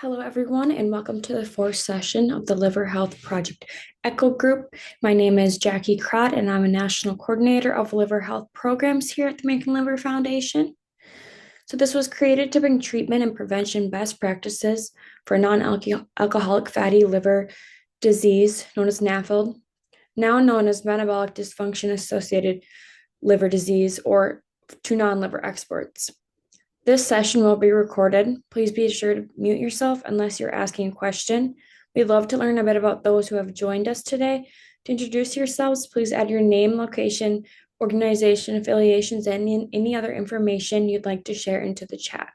Hello, everyone, and welcome to the fourth session of the Liver Health Project Echo Group. My name is Jackie Crott, and I'm a National Coordinator of Liver Health Programs here at the American Liver Foundation. So, this was created to bring treatment and prevention best practices for non-alcoholic fatty liver disease, known as NAFLD, now known as metabolic dysfunction associated liver disease, or to non-liver experts. This session will be recorded. Please be sure to mute yourself unless you're asking a question. We'd love to learn a bit about those who have joined us today. To introduce yourselves, please add your name, location, organization, affiliations, and any other information you'd like to share into the chat.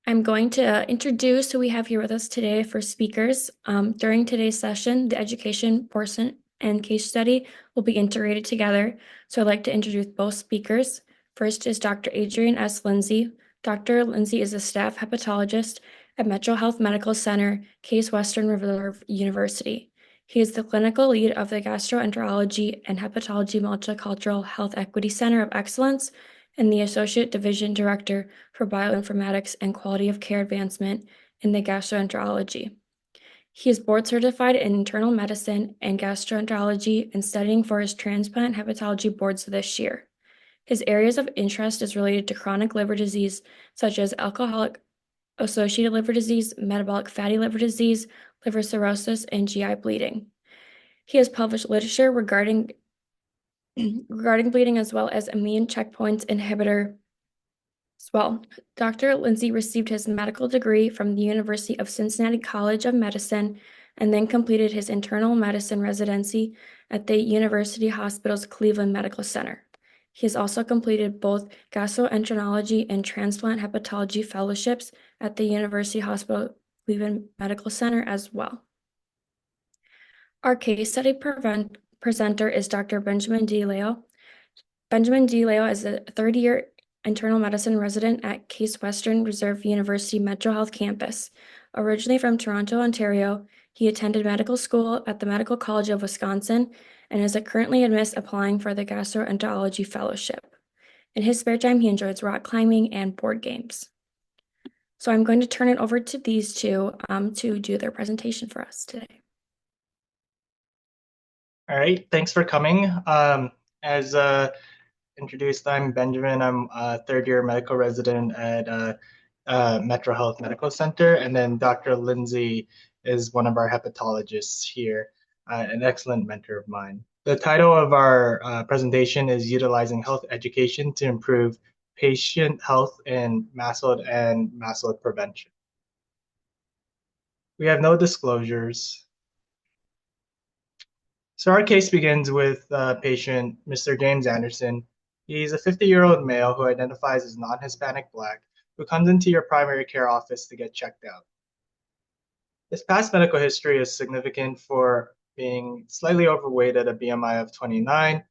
I'm going to introduce who we have here with us today for speakers. During today's session, the education portion and case study will be integrated together. So I'd like to introduce both speakers. First is Dr. Adrian S. Lindsey. Dr. Lindsey is a staff hepatologist at Metro Health Medical Center, Case Western Reserve University. He is the clinical lead of the Gastroenterology and Hepatology Multicultural Health Equity Center of Excellence and the Associate Division Director for Bioinformatics and Quality of Care Advancement in the Gastroenterology. He is board certified in internal medicine and gastroenterology and studying for his transplant hepatology boards this year. His areas of interest is related to chronic liver disease, such as alcoholic associated liver disease, metabolic fatty liver disease, liver cirrhosis, and GI bleeding. He has published literature regarding bleeding as well as immune checkpoint inhibitor as well. Dr. Lindsey received his medical degree from the University of Cincinnati College of Medicine and then completed his internal medicine residency at the University Hospital's Cleveland Medical Center. He has also completed both gastroenterology and transplant hepatology fellowships at the University Hospital Cleveland Medical Center as well. Our case study presenter is Dr. Benjamin D. Leo. Benjamin D. Leo is a third-year internal medicine resident at Case Western Reserve University Metro Health Campus. Originally from Toronto, Ontario, he attended medical school at the Medical College of Wisconsin and is currently applying for the Gastroenterology Fellowship. In his spare time, he enjoys rock climbing and board games. So I'm going to turn it over to these two to do their presentation for us today. All right, thanks for coming. As introduced, I'm Benjamin. I'm a third-year medical resident at Metro Health Medical Center, and then Dr. Lindsey is one of our hepatologists here, an excellent mentor of mine. The title of our presentation is Utilizing Health Education to Improve Patient Health in MASLD and MASLD Prevention. We have no disclosures. So our case begins with patient Mr. James Anderson. He's a 50-year-old male who identifies as non-Hispanic Black, who comes into your primary care office to get checked out. His past medical history is significant for being slightly overweight at a BMI of 29,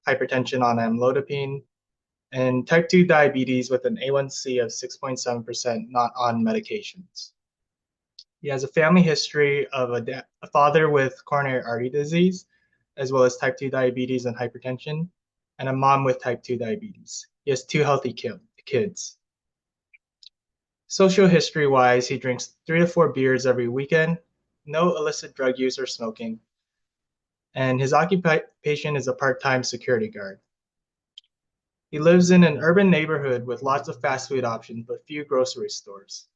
hypertension on amlodipine, and type 2 diabetes with an A1C of 6.7%, not on medications. He has a family history of a father with coronary artery disease, as well as type 2 diabetes and hypertension, and a mom with type 2 diabetes. He has 2 healthy kids. Social history-wise, he drinks 3 to 4 beers every weekend, no illicit drug use or smoking, and his occupation is a part-time security guard. He lives in an urban neighborhood with lots of fast food options, but few grocery stores.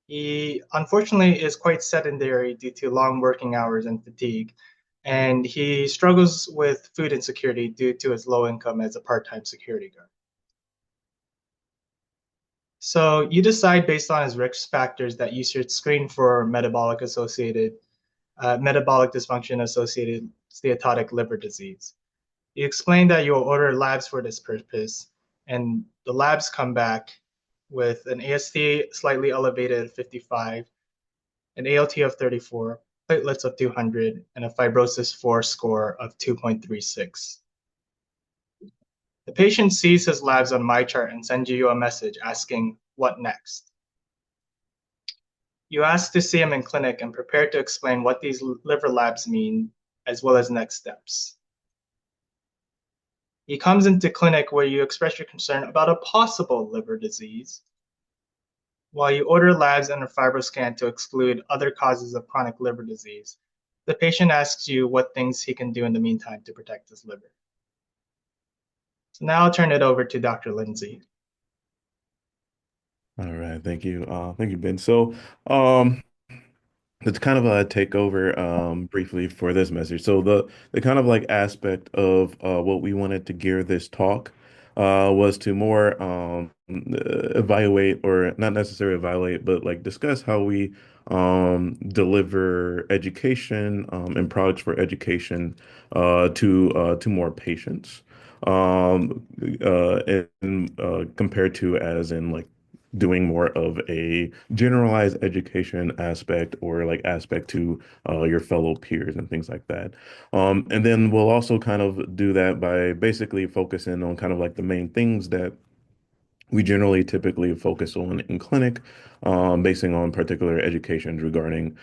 He unfortunately is quite sedentary due to long working hours and fatigue, and he struggles with food insecurity due to his low income as a part-time security guard. So you decide based on his risk factors that you should screen for metabolic dysfunction associated steatotic liver disease. You explain that you'll order labs for this purpose, and the labs come back with an AST slightly elevated at 55, an ALT of 34, platelets of 200, and a fibrosis 4 score of 2.36. The patient sees his labs on MyChart and sends you a message asking, what next? You ask to see him in clinic and prepare to explain what these liver labs mean, as well as next steps. He comes into clinic where you express your concern about a possible liver disease While you order labs and a fibroscan to exclude other causes of chronic liver disease, the patient asks you what things he can do in the meantime to protect his liver. So now I'll turn it over to Dr. Lindsey. All right, thank you. Thank you, Ben. Um, it's kind of a takeover briefly for this message. So the kind of like aspect of what we wanted to gear this talk was to more evaluate or not necessarily evaluate, but like discuss how we deliver education and products for education to more patients. Compared to as in like doing more of a generalized education aspect or like aspect to your fellow peers and things like that. And then we'll also kind of do that by basically focusing on kind of like the main things that we generally typically focus on in clinic, basing on particular educations regarding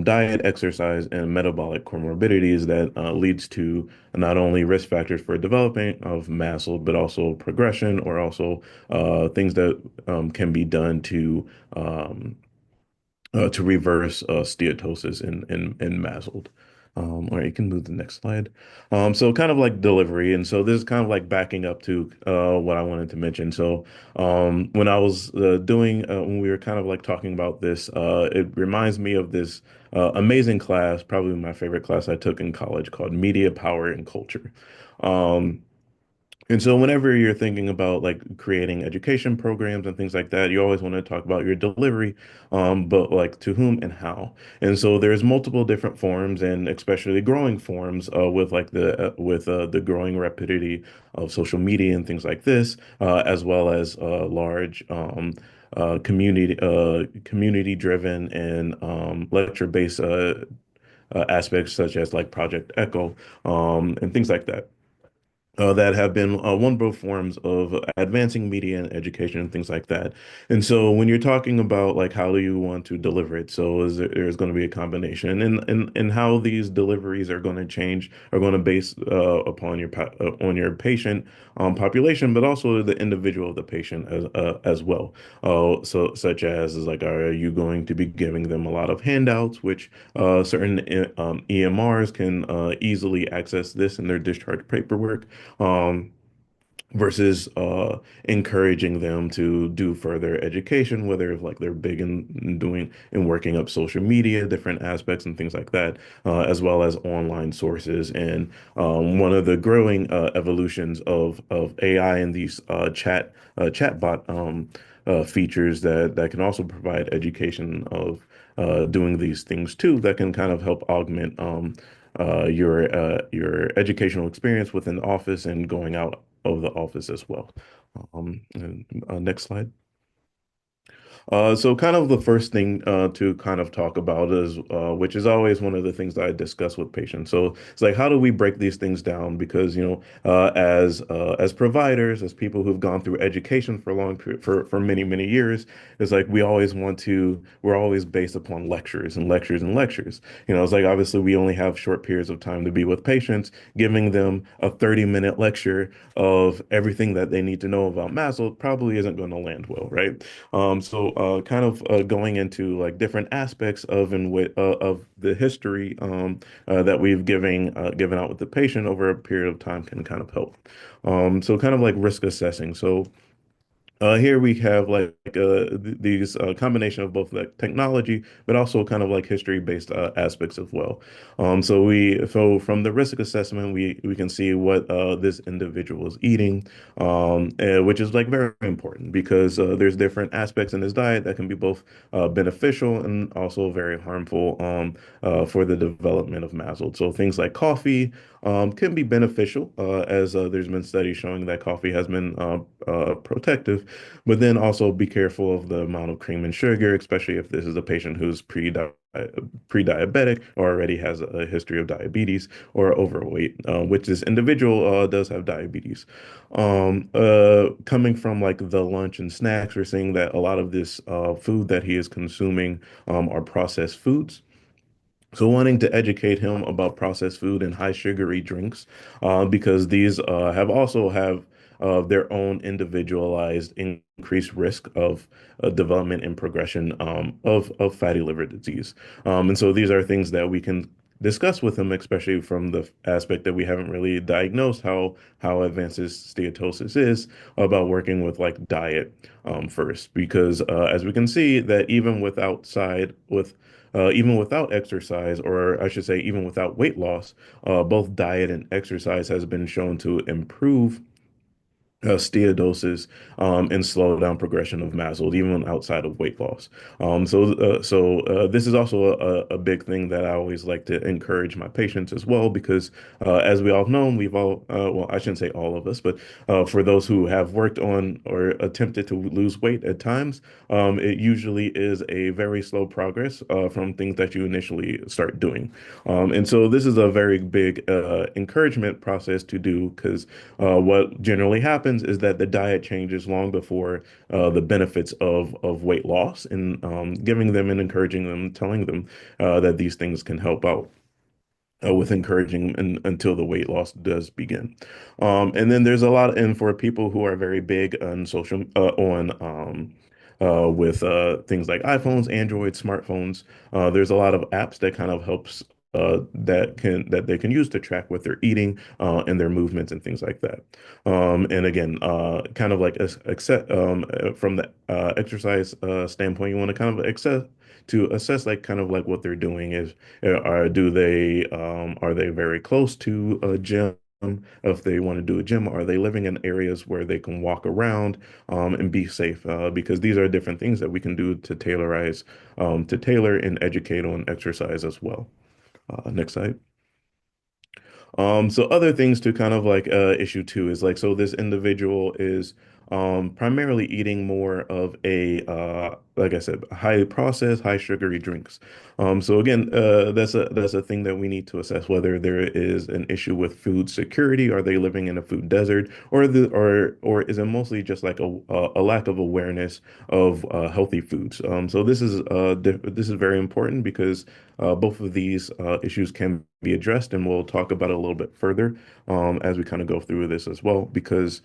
diet, exercise, and metabolic comorbidities that leads to not only risk factors for developing of MASLD, but also progression or also things that can be done to reverse steatosis in MASLD. All right, you can move to the next slide. So kind of like delivery, and so this is kind of like backing up to what I wanted to mention. So when I was when we were kind of like talking about this, it reminds me of this amazing class, probably my favorite class I took in college called Media, Power, and Culture. Um, and so whenever you're thinking about like creating education programs and things like that, you always want to talk about your delivery, but like to whom and how. And so there's multiple different forms and especially growing forms with like the growing rapidity of social media and things like this, as well as large community driven and lecture based aspects such as like Project Echo and things like that that have been wonderful forms of advancing media and education and things like that. And so when you're talking about like how do you want to deliver it, so there's going to be a combination and how these deliveries are going to change are going to base upon on your patient population, but also the individual of the patient as well. So such as is like, are you going to be giving them a lot of handouts, which certain EMRs can easily access this in their discharge paperwork um, versus encouraging them to do further education, whether if like they're big in doing and working up social media, different aspects and things like that, as well as online sources. And one of the growing evolutions of AI and these chatbot features that can also provide education of doing these things too, that can kind of help augment your educational experience within the office and going out of the office as well. Next slide. So kind of the first thing to kind of talk about is, which is always one of the things that I discuss with patients. So it's like, how do we break these things down? Because, as providers, as people who've gone through education for for many, many years, it's like we're always based upon lectures and lectures and lectures. It's like obviously we only have short periods of time to be with patients, giving them a 30-minute lecture of everything that they need to know about MASLD probably isn't going to land well, right? Kind of going into like different aspects of the history that we've given out with the patient over a period of time can kind of help. So kind of like risk assessing. So here we have like these combination of both like technology, but also kind of like history-based aspects as well. So from the risk assessment, we can see what this individual is eating, which is like very important because there's different aspects in his diet that can be both beneficial and also very harmful for the development of MASLD. So things like coffee can be beneficial, as there's been studies showing that coffee has been protective, but then also be careful of the amount of cream and sugar, especially if this is a patient who's pre-diabetic or already has a history of diabetes or overweight, which this individual does have diabetes. Coming from like the lunch and snacks, we're seeing that a lot of this food that he is consuming are processed foods. So wanting to educate him about processed food and high sugary drinks, because these have of their own individualized increased risk of development and progression of fatty liver disease. And so these are things that we can discuss with them, especially from the aspect that we haven't really diagnosed how advanced steatosis is, about working with like diet first, because as we can see that even without exercise, or I should say, even without weight loss, both diet and exercise has been shown to improve steatosis and slow down progression of MASLD, even outside of weight loss. This is also a big thing that I always like to encourage my patients as well, because as we all know, well, I shouldn't say all of us, but for those who have worked on or attempted to lose weight at times, it usually is a very slow progress from things that you initially start doing. And so this is a very big encouragement process to do, because what generally happens is that the diet changes long before the benefits of weight loss, and giving them and encouraging them, telling them that these things can help out with encouraging until the weight loss does begin. And then there's a lot, and for people who are very big on social, on with things like iPhones, Android, smartphones, there's a lot of apps that kind of helps that they can use to track what they're eating and their movements and things like that. And again, kind of like from the exercise standpoint, you want to kind of assess like kind of like what they're doing is are they very close to a gym? If they want to do a gym, are they living in areas where they can walk around and be safe? Because these are different things that we can do to tailor and educate on exercise as well. Next slide. So other things to kind of like issue two is like, so this individual is primarily eating more of like I said, high processed, high sugary drinks. So again, that's a thing that we need to assess, whether there is an issue with food security. Are they living in a food desert, or is it mostly just like a lack of awareness of healthy foods? So this is very important, because both of these issues can be addressed, and we'll talk about it a little bit further as we kind of go through this as well, because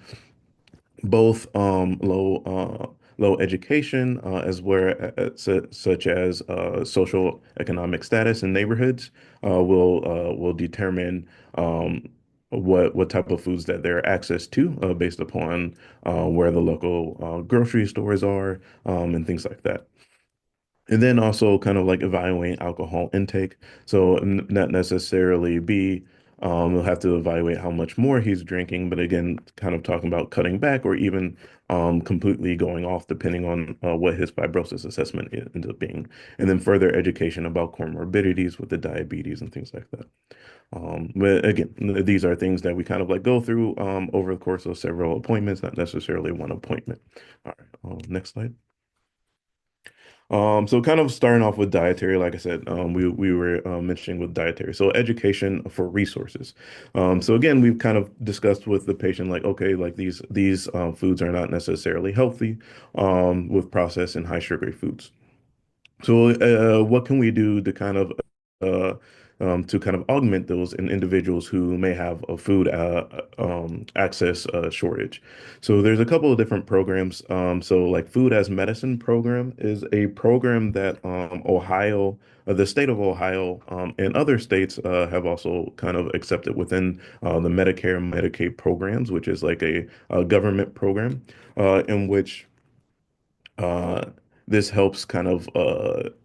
both low education such as social economic status in neighborhoods will determine what type of foods that they're access to based upon where the local grocery stores are and things like that. And then also kind of like evaluating alcohol intake. So not necessarily we'll have to evaluate how much more he's drinking, but again, kind of talking about cutting back, or even completely going off, depending on what his fibrosis assessment ends up being. And then further education about comorbidities with the diabetes and things like that. But again, these are things that we kind of like go through over the course of several appointments, not necessarily one appointment. All right, next slide. So kind of starting off with dietary, like I said, we were mentioning with dietary. So education for resources. So again, we've kind of discussed with the patient, like, okay, like these foods are not necessarily healthy with processed and high sugary foods. So, what can we do uh, to kind of augment those in individuals who may have a food access shortage? So, there's a couple of different programs. So, like Food as Medicine program is a program that the state of Ohio, and other states have also kind of accepted within the Medicare and Medicaid programs, which is like a government program in which uh, this helps kind of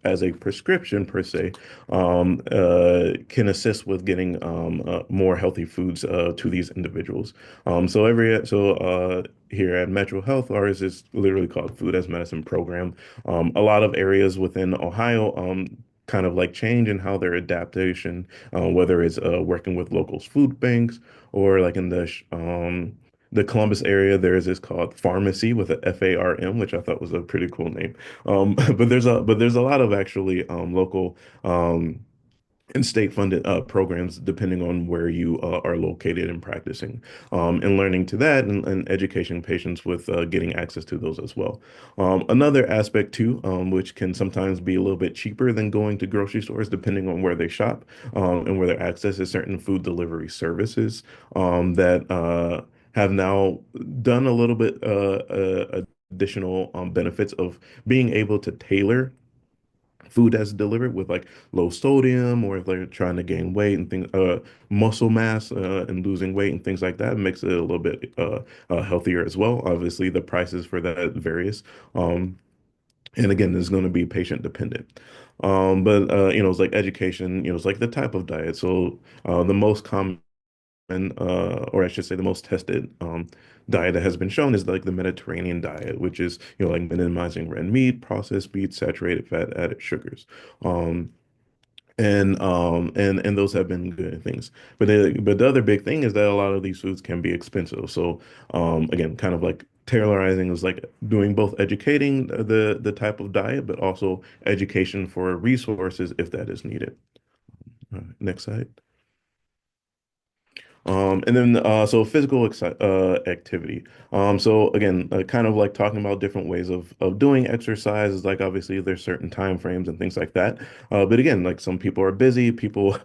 as a prescription per se, can assist with getting more healthy foods to these individuals. Here at Metro Health, ours is literally called Food as Medicine program. A lot of areas within Ohio kind of like change in how their adaptation, whether it's working with local food banks, or like in the Columbus area, there is this called pharmacy with a FARM, which I thought was a pretty cool name. But there's a lot of actually local and state funded programs depending on where you are located and practicing, and learning to that, and educating patients with getting access to those as well. Another aspect too, which can sometimes be a little bit cheaper than going to grocery stores depending on where they shop, and where their access is certain food delivery services that have now done a little bit additional benefits of being able to tailor food that's delivered with like low sodium, or if they're trying to gain weight and things, muscle mass and losing weight and things like that, makes it a little bit healthier as well. Obviously, the prices for that varies. Um, and again, it's going to be patient dependent. But it's like education, it's like the type of diet. So the most common, or I should say the most tested diet that has been shown is like the Mediterranean diet, which is, like minimizing red meat, processed meat, saturated fat, added sugars. Um, and those have been good things. But the other big thing is that a lot of these foods can be expensive. So again, kind of like tailorizing is like doing both educating the type of diet, but also education for resources if that is needed. Next slide. And then so physical activity. So again, kind of like talking about different ways of doing exercise is like obviously there's certain time frames and things like that. But again, like some people are busy, people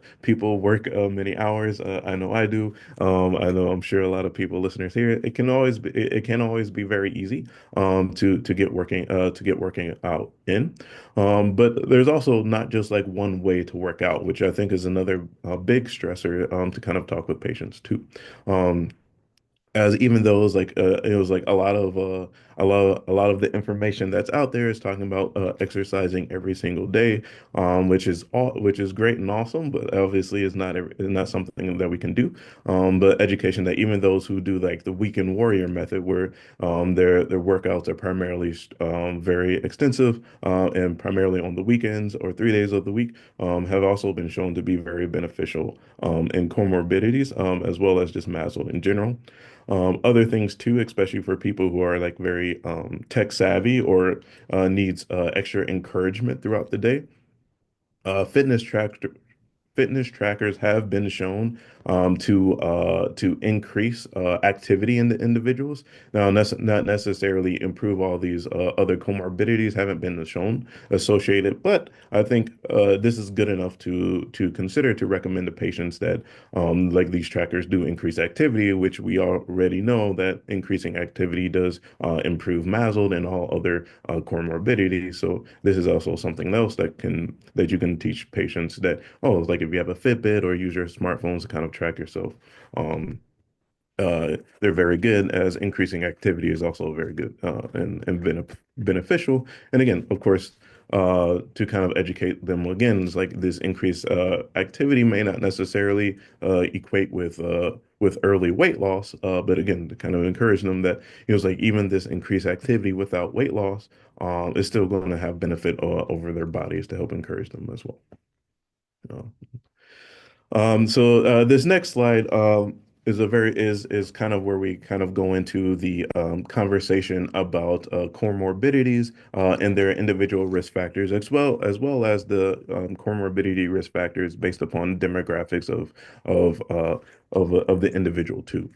work many hours. I know I do. I know I'm sure a lot of people listeners here. It can always be very easy to get working out in. But there's also not just like one way to work out, which I think is another big stressor to kind of talk with patients too. Um, as even though it was like a lot of the information that's out there is talking about exercising every single day, which is great and awesome, but obviously is not something that we can do. But education that even those who do like the weekend warrior method, where their workouts are primarily very extensive and primarily on the weekends or 3 days of the week, have also been shown to be very beneficial in comorbidities, as well as just MASLD in general. Other things too, especially for people who are like very tech savvy or needs extra encouragement throughout the day. Uh, fitness track Fitness trackers have been shown to increase activity in the individuals. Now, that's not necessarily improve all these other comorbidities haven't been shown associated, but I think this is good enough to consider to recommend to patients that like these trackers do increase activity, which we already know that increasing activity does improve MASLD and all other comorbidities. So this is also something else that you can teach patients that, oh, it's like if you have a Fitbit or use your smartphones to kind of track yourself. Um, they're very good, as increasing activity is also very good and beneficial. And again, of course, to kind of educate them again, it's like this increased activity may not necessarily equate with early weight loss, but again, to kind of encourage them that it was like even this increased activity without weight loss is still going to have benefit over their bodies to help encourage them as well. Uh, this next slide is kind of where we kind of go into the conversation about comorbidities and their individual risk factors, as well as the comorbidity risk factors based upon demographics of uh, of the individual too.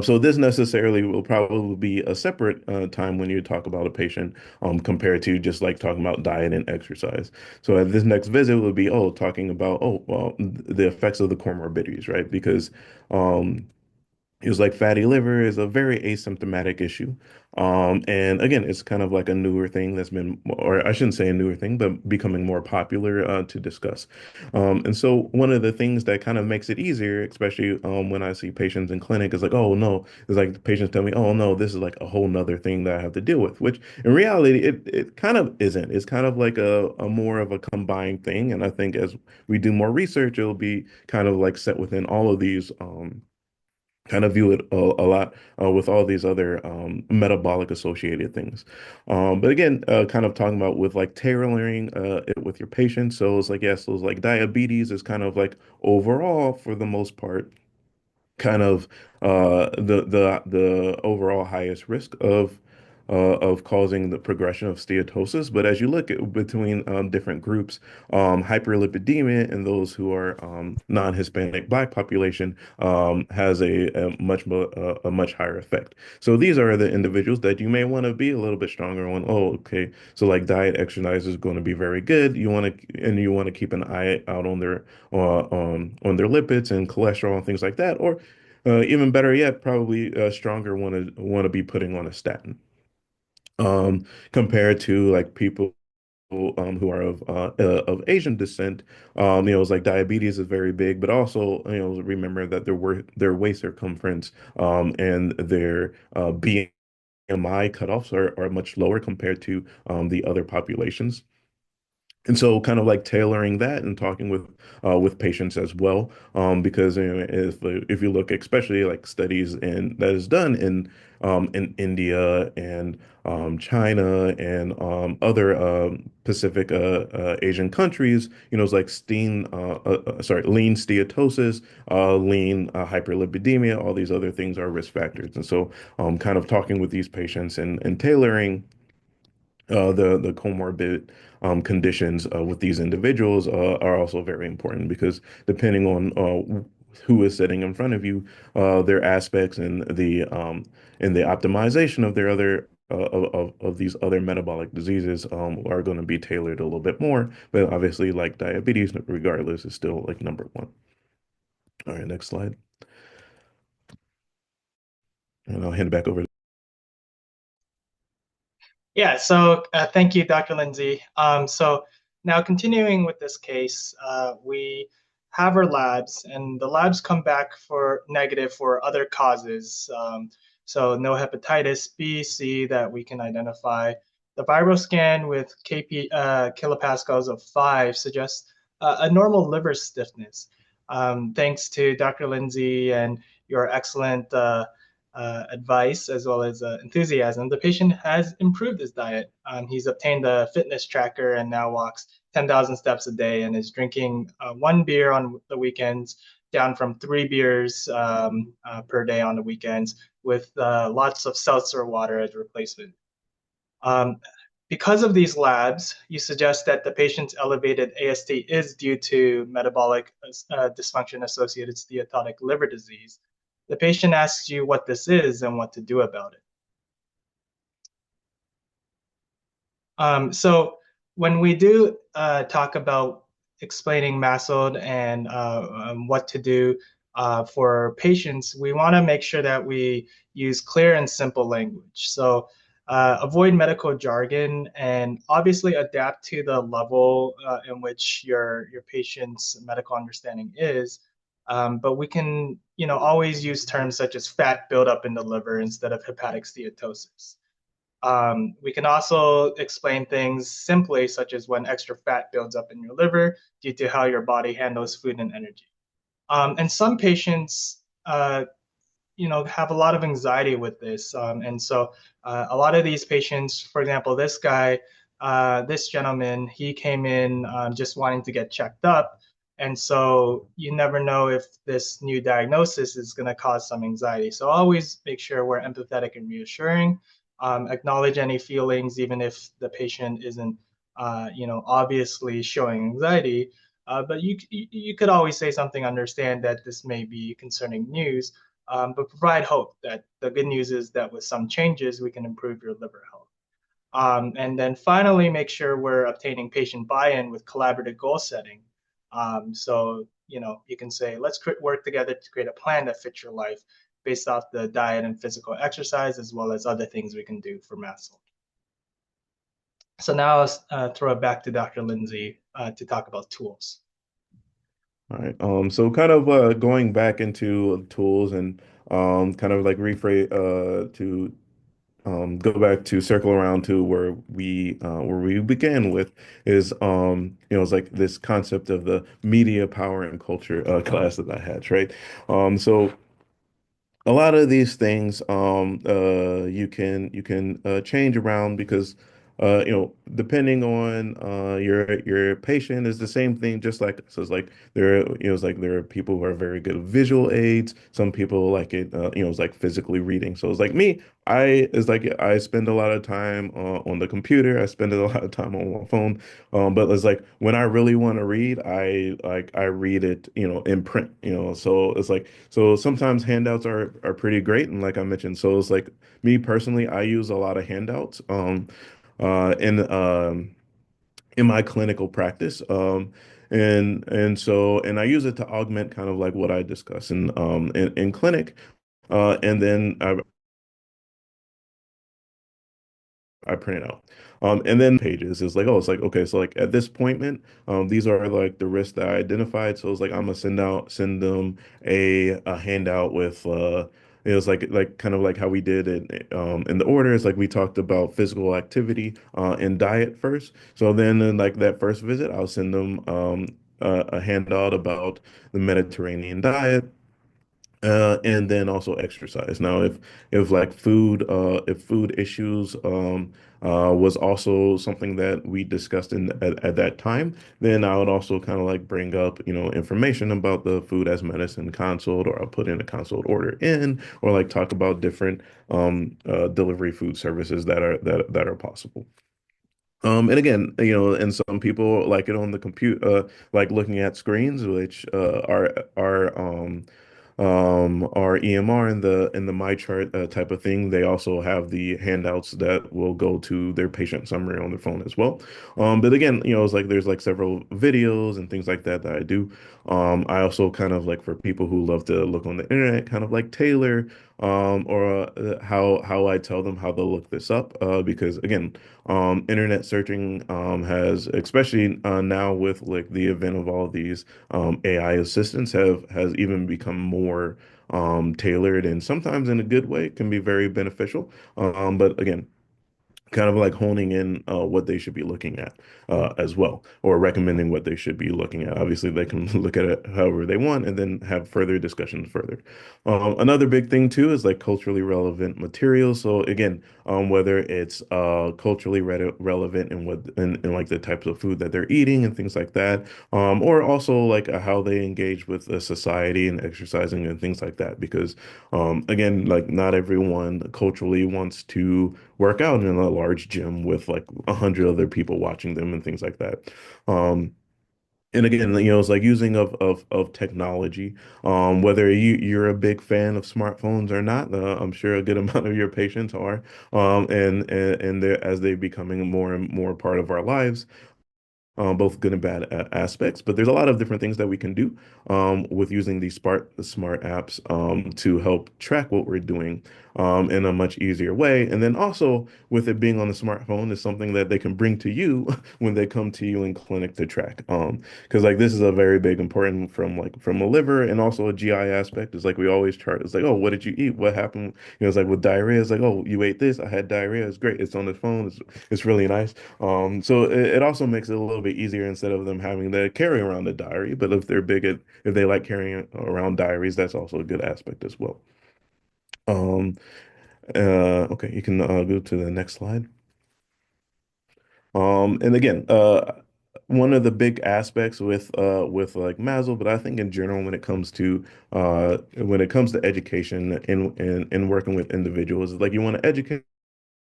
So this necessarily will probably be a separate time when you talk about a patient compared to just like talking about diet and exercise. So at this next visit will be, talking about, well, the effects of the comorbidities, right? Because um, it was like fatty liver is a very asymptomatic issue. And again, it's kind of like a newer thing that's been, or I shouldn't say a newer thing, but becoming more popular to discuss. And so one of the things that kind of makes it easier, especially when I see patients in clinic, is like, oh no, it's like the patients tell me, oh no, this is like a whole nother thing that I have to deal with, which in reality, it kind of isn't. It's kind of like a more of a combined thing. And I think as we do more research, it'll be kind of like set within all of these. Kind of view it a lot with all these other metabolic associated things. But again, kind of talking about with like tailoring it with your patients. So it's like, yes, so it's like diabetes is kind of like overall for the most part kind of the overall highest risk of causing the progression of steatosis. But as you look at between different groups, hyperlipidemia in those who are non-Hispanic Black population has a much higher effect. So these are the individuals that you may want to be a little bit stronger on. Oh, okay. So like diet, exercise is going to be very good. You want to keep an eye out on their lipids and cholesterol and things like that. Or Even better yet, probably stronger want to be putting on a statin. Compared to like people who are of Asian descent, it's like diabetes is very big, but also, remember that their waist circumference and their BMI cutoffs are much lower compared to the other populations. And so kind of like tailoring that and talking with patients as well, because if you look, especially like studies that is done in India and China and other Pacific Asian countries, it's like lean steatosis, lean hyperlipidemia, all these other things are risk factors. And so kind of talking with these patients and tailoring the comorbid conditions with these individuals are also very important because depending on who is sitting in front of you, their aspects and the optimization of their other of these other metabolic diseases are going to be tailored a little bit more. But obviously, like diabetes, regardless, is still like number one. All right, next slide, and I'll hand it back over. Yeah, so thank you, Dr. Lindsey. So now continuing with this case, we have our labs, and the labs come back for negative for other causes. So no hepatitis B, C that we can identify. The viral scan with kilopascals of 5 suggests a normal liver stiffness. Thanks to Dr. Lindsey and your excellent advice as well as enthusiasm, the patient has improved his diet. He's obtained a fitness tracker and now walks 10,000 steps a day and is drinking 1 beer on the weekends, down from 3 beers per day on the weekends, with lots of seltzer water as replacement. Um, because of these labs, you suggest that the patient's elevated AST is due to metabolic dysfunction associated steatotic liver disease. The patient asks you what this is and what to do about it. So when we do talk about explaining MASLD and what to do for patients, we want to make sure that we use clear and simple language. So avoid medical jargon and obviously adapt to the level in which your patient's medical understanding is. But we can, always use terms such as fat buildup in the liver instead of hepatic steatosis. We can also explain things simply, such as when extra fat builds up in your liver due to how your body handles food and energy. And some patients, have a lot of anxiety with this. And so a lot of these patients, for example, this gentleman, he came in just wanting to get checked up. And so you never know if this new diagnosis is going to cause some anxiety. So always make sure we're empathetic and reassuring. Acknowledge any feelings, even if the patient isn't, obviously showing anxiety. But you could always say something, understand that this may be concerning news, but provide hope that the good news is that with some changes, we can improve your liver health. And then finally, make sure we're obtaining patient buy-in with collaborative goal setting. So, you can say, let's work together to create a plan that fits your life based off the diet and physical exercise, as well as other things we can do for MASLD. So now I'll throw it back to Dr. Lindsey to talk about tools. All right. So kind of going back into tools and kind of like rephrase to go back to circle around to where we began with is it's like this concept of the media power and culture class that I had, right? So a lot of these things you can change around because depending on your patient is the same thing, just like so it's like it's like there are people who are very good at visual aids, some people like it it's like physically reading. So it's like me, I spend a lot of time on the computer, I spend a lot of time on my phone, but it's like when I really want to read, I read it in print, so it's like so sometimes handouts are pretty great. And like I mentioned, so it's like me personally, I use a lot of handouts uh, in um, in my clinical practice. And I use it to augment kind of like what I discuss in clinic. And then I print it out. And then pages is like, oh, it's like, okay, so like at this appointment, these are like the risks that I identified. So it's like I'm gonna send them a handout with it was like kind of like how we did it in the order. It's like we talked about physical activity and diet first. So then in like that first visit, I'll send them a handout about the Mediterranean diet. And then also exercise. Now, if like if food issues was also something that we discussed at that time, then I would also kind of like bring up, information about the food as medicine consult, or I'll put in a consult order in, or like talk about different delivery food services that are possible. And again, and some people like it on the computer, like looking at screens, which our EMR in the My Chart type of thing. They also have the handouts that will go to their patient summary on their phone as well. But again, it's like there's like several videos and things like that I do. I also kind of like for people who love to look on the internet, kind of like tailor or how I tell them how to look this up because again, internet searching has, especially now with like the advent of all these AI assistants, have has even become more tailored, and sometimes in a good way can be very beneficial. But again, kind of like honing in what they should be looking at as well, or recommending what they should be looking at. Obviously, they can look at it however they want, and then have further discussions further. Another big thing too is like culturally relevant materials. So again, whether it's culturally relevant in in like the types of food that they're eating and things like that, or also like how they engage with the society and exercising and things like that. Because again, like not everyone culturally wants to work out in a large gym with like 100 other people watching them and things like that. Um, and again, it's like using of technology. Whether you're a big fan of smartphones or not, I'm sure a good amount of your patients are. And they're as they're becoming more and more part of our lives, both good and bad aspects. But there's a lot of different things that we can do with using these smart apps to help track what we're doing in a much easier way. And then also with it being on the smartphone is something that they can bring to you when they come to you in clinic to track. Because like this is a very big important from a liver and also a GI aspect. It's like we always chart. It's like, oh, what did you eat? What happened? It's like with diarrhea. It's like, oh, you ate this. I had diarrhea. It's great. It's on the phone. It's really nice. So it also makes it a little bit easier instead of them having to carry around a diary. But if they like carrying around diaries, that's also a good aspect as well. Um, okay, you can go to the next slide. And again, one of the big aspects with like MASLD, but I think in general when it comes to education and working with individuals, is like you want to educate,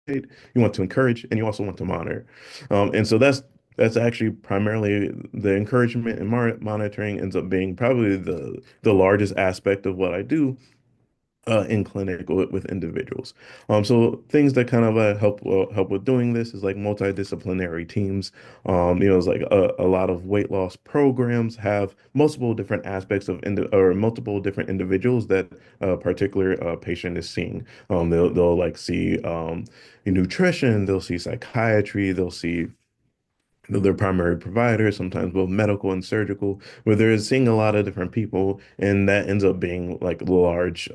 you want to encourage, and you also want to monitor. And so that's actually primarily the encouragement and monitoring ends up being probably the largest aspect of what I do in clinic with individuals. So things that kind of help with doing this is like multidisciplinary teams. It's like a lot of weight loss programs have multiple different aspects or multiple different individuals that a particular patient is seeing. They'll like see nutrition, they'll see psychiatry, they'll see their primary providers, sometimes both medical and surgical, where they're seeing a lot of different people, and that ends up being like a large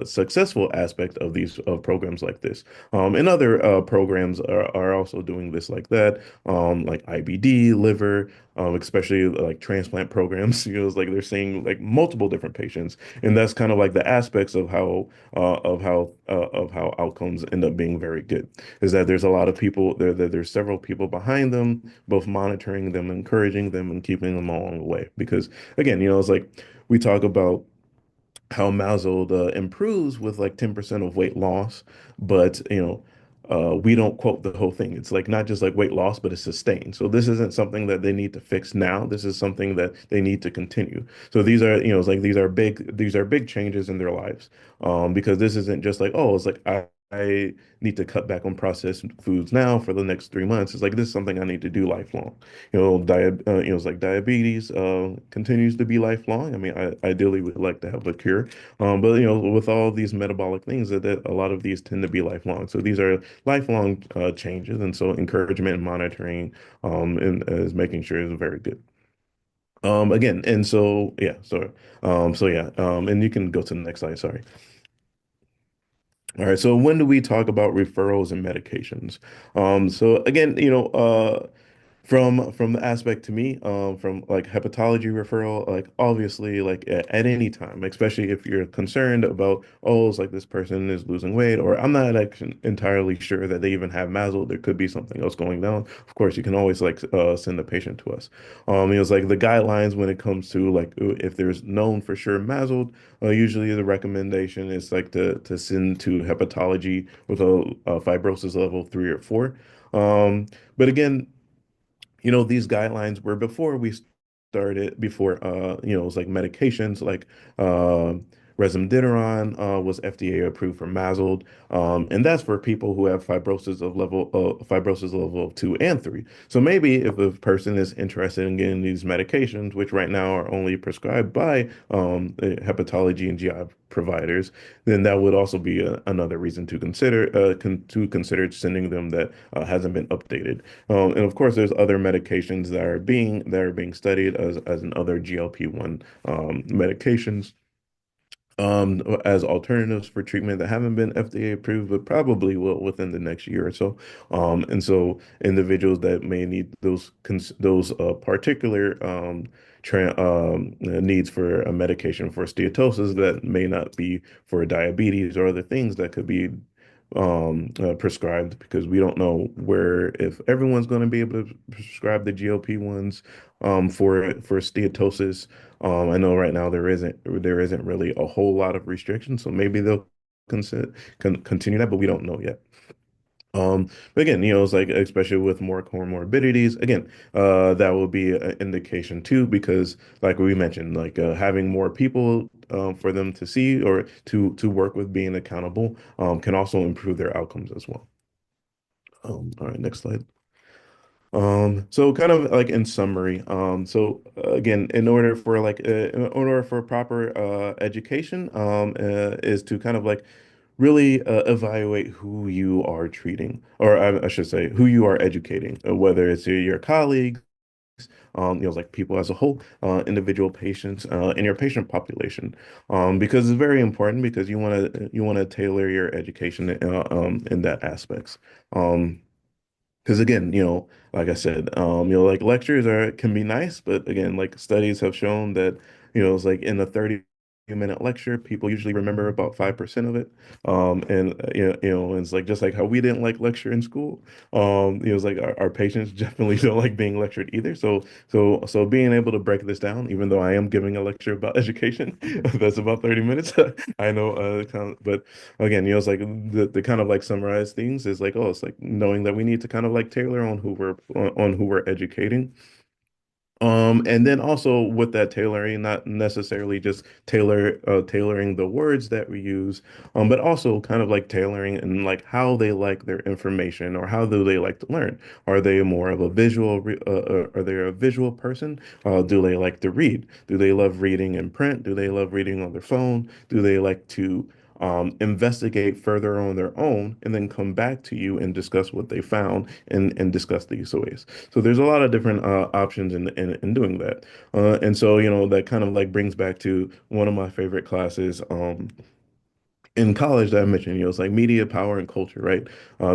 successful aspect of these programs like this. And other programs are also doing this like that, like IBD, liver, especially like transplant programs. It's like they're seeing like multiple different patients, and that's kind of like the aspects of how outcomes end up being very good. Is that there's a lot of people there, that there's several people behind them, both monitoring them, encouraging them, and keeping them along the way. Because again, it's like we talk about how MASLD improves with like 10% of weight loss, but we don't quote the whole thing. It's like not just like weight loss, but it's sustained. So this isn't something that they need to fix now. This is something that they need to continue. So these are, it's like these are big changes in their lives. Because this isn't just like, oh, it's like I need to cut back on processed foods now for the next 3 months. It's like this is something I need to do lifelong. It's like diabetes continues to be lifelong. I mean, I ideally would like to have a cure, but with all these metabolic things, that a lot of these tend to be lifelong. So these are lifelong changes, and so encouragement and monitoring and is making sure is very good. Again, and so yeah, and you can go to the next slide. Sorry. All right, so when do we talk about referrals and medications? So again, from the aspect to me, from like hepatology referral, like obviously like at any time, especially if you're concerned about, oh, it's like this person is losing weight, or I'm not actually entirely sure that they even have MASLD, there could be something else going down. Of course, you can always like send the patient to us. It's like the guidelines when it comes to like if there's known for sure MASLD, usually the recommendation is like to send to hepatology with a fibrosis level 3 or 4. But again, these guidelines were before we started, before, it was like medications like uh, resmetirom was FDA approved for MASLD, and that's for people who have fibrosis level of 2 and 3. So maybe if a person is interested in getting these medications, which right now are only prescribed by hepatology and GI providers, then that would also be another reason to consider sending them that hasn't been updated. And of course, there's other medications that are being studied as in other GLP-1 medications as alternatives for treatment that haven't been FDA approved, but probably will within the next year or so. And so individuals that may need those particular needs for a medication for steatosis that may not be for diabetes or other things that could be prescribed, because we don't know where if everyone's going to be able to prescribe the GLP ones for steatosis. I know right now there isn't really a whole lot of restrictions, so maybe they'll continue that, but we don't know yet. But again, it's like especially with more comorbidities, again, that will be an indication too, because like we mentioned, like having more people for them to see or to work with being accountable can also improve their outcomes as well. All right, next slide. So kind of like in summary, again, in order for proper education, is to kind of like really evaluate who you are treating, or I should say, who you are educating, whether it's your colleagues, like people as a whole, individual patients, and your patient population, because it's very important because you want to tailor your education in that aspects. Um, because again, like I said, like lectures can be nice, but again, like studies have shown that, it's like in a 30-minute lecture, people usually remember about 5% of it. And it's like just like how we didn't like lecture in school. It's like our patients definitely don't like being lectured either. So being able to break this down, even though I am giving a lecture about education, that's about 30 minutes. I know, but again, it's like the kind of like summarize things is like, oh, it's like knowing that we need to kind of like tailor on who we're educating. And then also with that tailoring, not necessarily just tailoring the words that we use, but also kind of like tailoring and like how they like their information or how do they like to learn. Are they more of a are they a visual person? Do they like to read? Do they love reading in print? Do they love reading on their phone? Do they like to investigate further on their own and then come back to you and discuss what they found and discuss these ways? So there's a lot of different options in doing that. And so, that kind of like brings back to one of my favorite classes. In college that I mentioned, it's like media, power, and culture, right?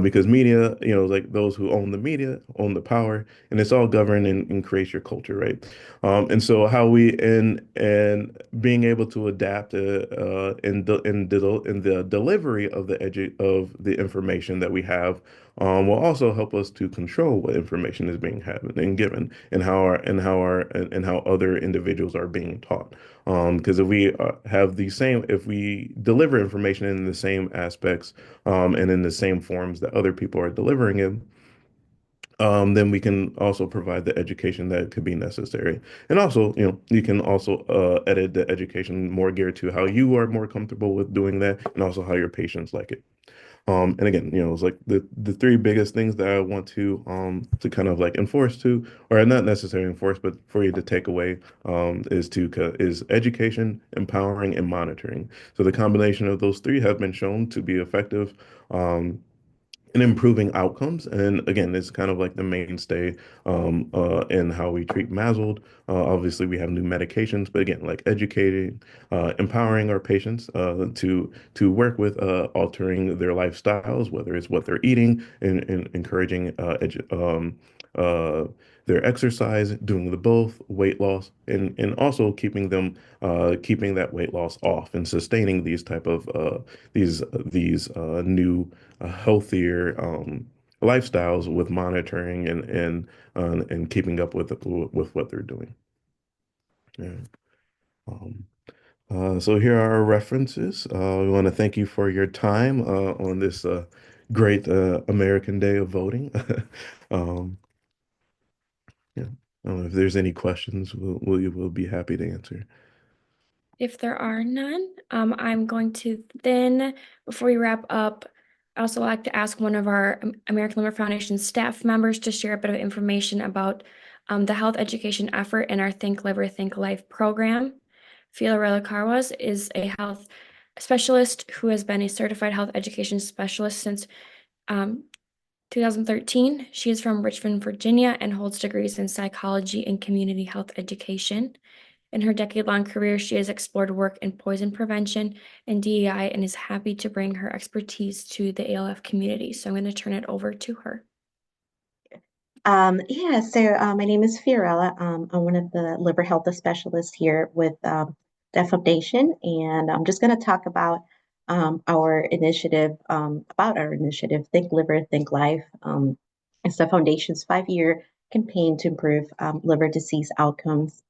Because media, like those who own the media own the power, and it's all governed and creates your culture, right? And so how we and being able to adapt in the delivery of the information that we have will also help us to control what information is being had and given, and how other individuals are being taught. Because if we deliver information in the same aspects, and in the same forms that other people are delivering it, then we can also provide the education that could be necessary. And also, you can also edit the education more geared to how you are more comfortable with doing that, and also how your patients like it. And again, it's like the three biggest things that I want to kind of like enforce to, or not necessarily enforce, but for you to take away is education, empowering, and monitoring. So the combination of those three have been shown to be effective. In improving outcomes. And again, it's kind of like the mainstay in how we treat MASLD. Obviously, we have new medications, but again, like educating, empowering our patients to work with altering their lifestyles, whether it's what they're eating and encouraging uh, their exercise, doing the both, weight loss, and also keeping that weight loss off and sustaining these type of these new healthier lifestyles with monitoring and keeping up with what they're doing. Yeah. Um, so here are our references. We want to thank you for your time on this great American Day of Voting. Um, yeah. If there's any questions, we'll be happy to answer. If there are none, I'm going to then, before we wrap up, I also like to ask one of our American Liver Foundation staff members to share a bit of information about the health education effort in our Think Liver, Think Life program. Fiorella Carwas is a health specialist who has been a certified health education specialist since 2013. She is from Richmond, Virginia, and holds degrees in psychology and community health education. In her decade-long career, she has explored work in poison prevention and DEI and is happy to bring her expertise to the ALF community. So I'm going to turn it over to her. My name is Fiorella. I'm one of the liver health specialists here with the foundation, and I'm just going to talk about our initiative, Think Liver, Think Life. It's the foundation's 5-year campaign to improve liver disease outcomes.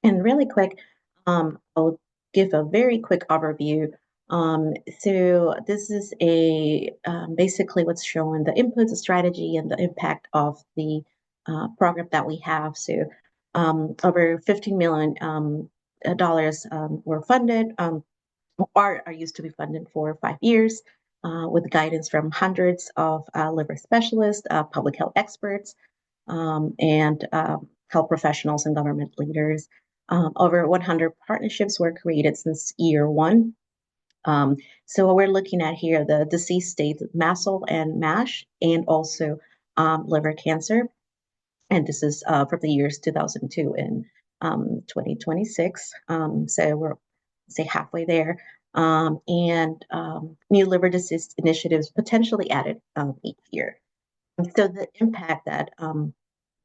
And really quick, I'll give a very quick overview. So this is basically what's showing the inputs, the strategy, and the impact of the program that we have. So over $15 million dollars were funded, are used to be funded for 5 years, with guidance from hundreds of liver specialists, public health experts, and health professionals and government leaders. Over 100 partnerships were created since year one. So what we're looking at here, the disease states, MASLD and MASH, and also liver cancer. And this is from the years 2002 and 2026. So we're, say, halfway there. New liver disease initiatives potentially added each year. And so the impact that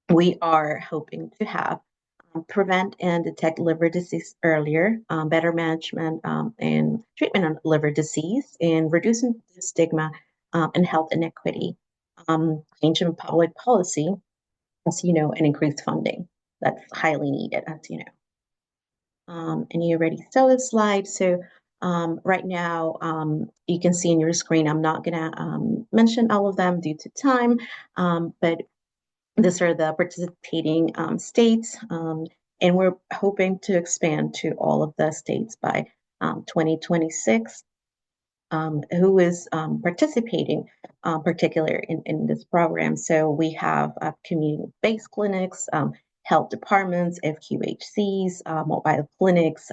we are hoping to have: prevent and detect liver disease earlier, better management and treatment of liver disease, and reducing the stigma and health inequity, change in public policy, as you know, and increased funding. That's highly needed, as you know. And you already saw this slide. So right now, you can see in your screen, I'm not going to mention all of them due to time, but these are the participating states, and we're hoping to expand to all of the states by 2026. Who is participating, particular in this program? So we have community-based clinics, health departments, FQHCs, mobile clinics,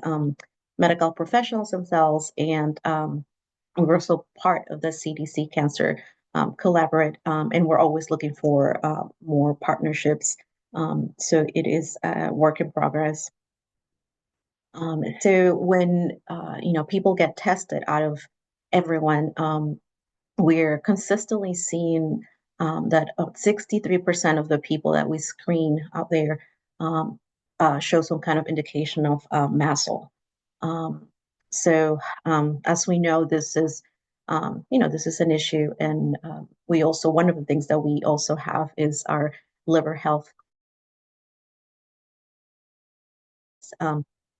medical professionals themselves, and we're also part of the CDC Cancer Collaborate, and we're always looking for more partnerships. So it is a work in progress. So when people get tested, out of everyone, we're consistently seeing that 63% of the people that we screen out there show some kind of indication of MASLD. As we know, this is an issue, and we also, one of the things that we also have is our liver health.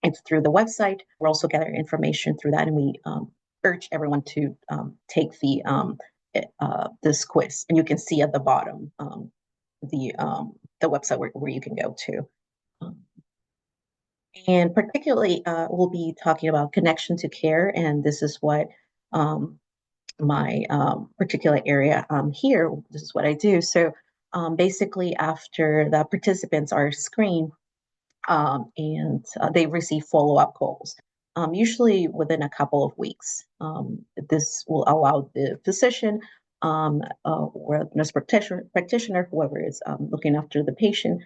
It's through the website. We're also gathering information through that, and we urge everyone to take this quiz, and you can see at the bottom the website where you can go to. And particularly, we'll be talking about connection to care, and this is what my particular area here. This is what I do. So basically, after the participants are screened, and they receive follow-up calls, usually within a couple of weeks. This will allow the physician or nurse practitioner, whoever is looking after the patient,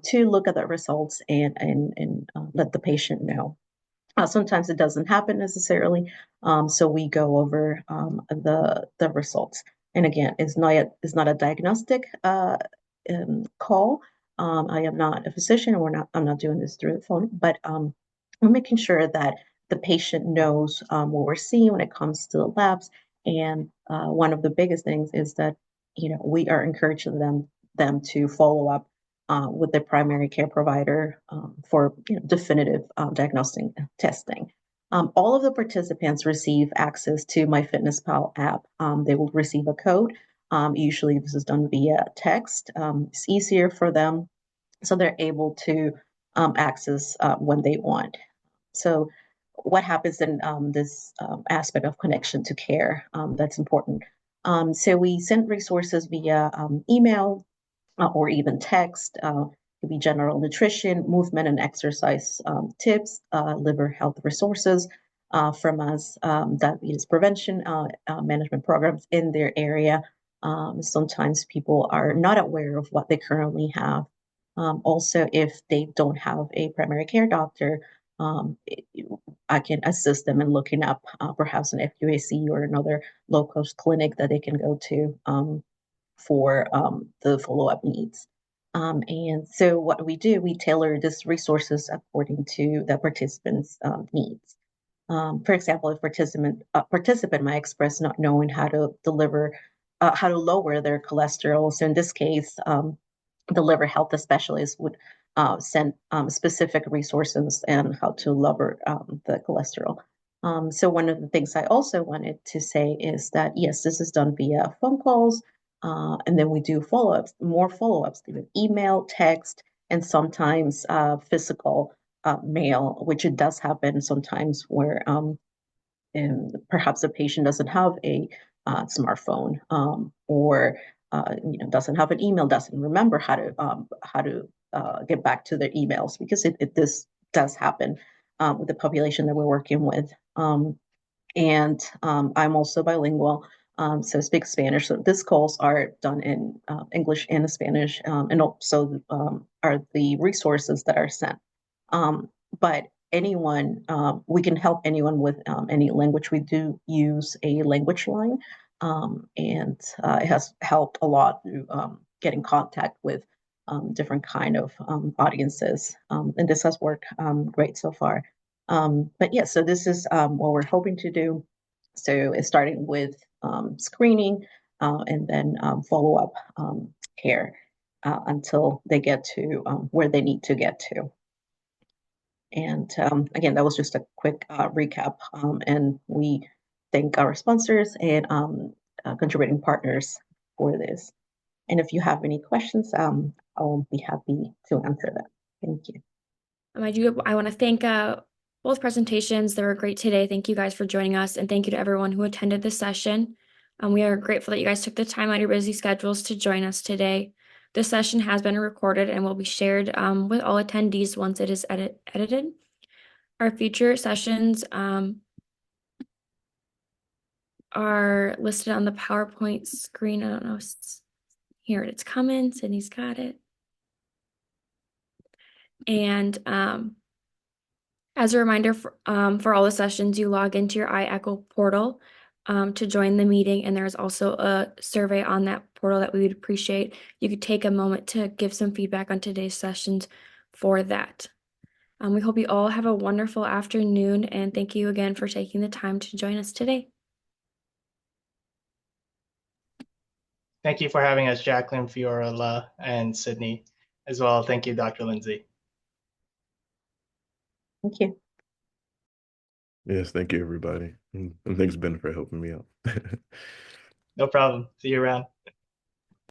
to look at the results and let the patient know. Sometimes it doesn't happen necessarily, so we go over the results. And again, it's not a diagnostic call. I am not a physician. I'm not doing this through the phone, but we're making sure that the patient knows what we're seeing when it comes to the labs. And one of the biggest things is that we are encouraging them to follow up with their primary care provider for definitive diagnostic testing. All of the participants receive access to MyFitnessPal app. They will receive a code. Usually this is done via text. It's easier for them, so they're able to access when they want. So what happens in this aspect of connection to care, that's important. So we send resources via email, or even text. Could be general nutrition, movement and exercise tips, liver health resources from us, diabetes prevention management programs in their area. Sometimes people are not aware of what they currently have. Also, if they don't have a primary care doctor, I can assist them in looking up perhaps an FQAC or another low-cost clinic that they can go to for the follow-up needs. And so what we do, we tailor these resources according to the participant's needs. For example, if participant might express not knowing how to lower their cholesterol. So in this case, the liver health specialist would send specific resources and how to lower the cholesterol. So one of the things I also wanted to say is that, yes, this is done via phone calls, and then we do more follow-ups through email, text, and sometimes physical mail, which it does happen sometimes where perhaps the patient doesn't have a smartphone, or doesn't have an email, doesn't remember how to get back to their emails, because this does happen with the population that we're working with. And I'm also bilingual, so I speak Spanish. So these calls are done in English and Spanish, and also are the resources that are sent. But anyone, we can help anyone with any language. We do use a language line, and it has helped a lot to get in contact with different kind of audiences, and this has worked great so far. But yeah, so this is what we're hoping to do. So it's starting with screening and then follow-up care until they get to where they need to get to. And again, that was just a quick recap. And we thank our sponsors and contributing partners for this. And if you have any questions, I'll be happy to answer them. Thank you. I want to thank both presentations. They were great today. Thank you guys for joining us, and thank you to everyone who attended this session. We are grateful that you guys took the time out of your busy schedules to join us today. This session has been recorded and will be shared with all attendees once it is edited. Our future sessions are listed on the PowerPoint screen. I don't know. Here it's coming. Sydney's got it. And as a reminder, for all the sessions, you log into your iEcho portal to join the meeting, and there's also a survey on that portal that we would appreciate. You could take a moment to give some feedback on today's sessions for that. We hope you all have a wonderful afternoon, and thank you again for taking the time to join us today. Thank you for having us, Jacqueline, Fiorella, and Sydney as well. Thank you, Dr. Lindsey. Thank you. Yes, thank you, everybody. And thanks, Ben, for helping me out. No problem. See you around.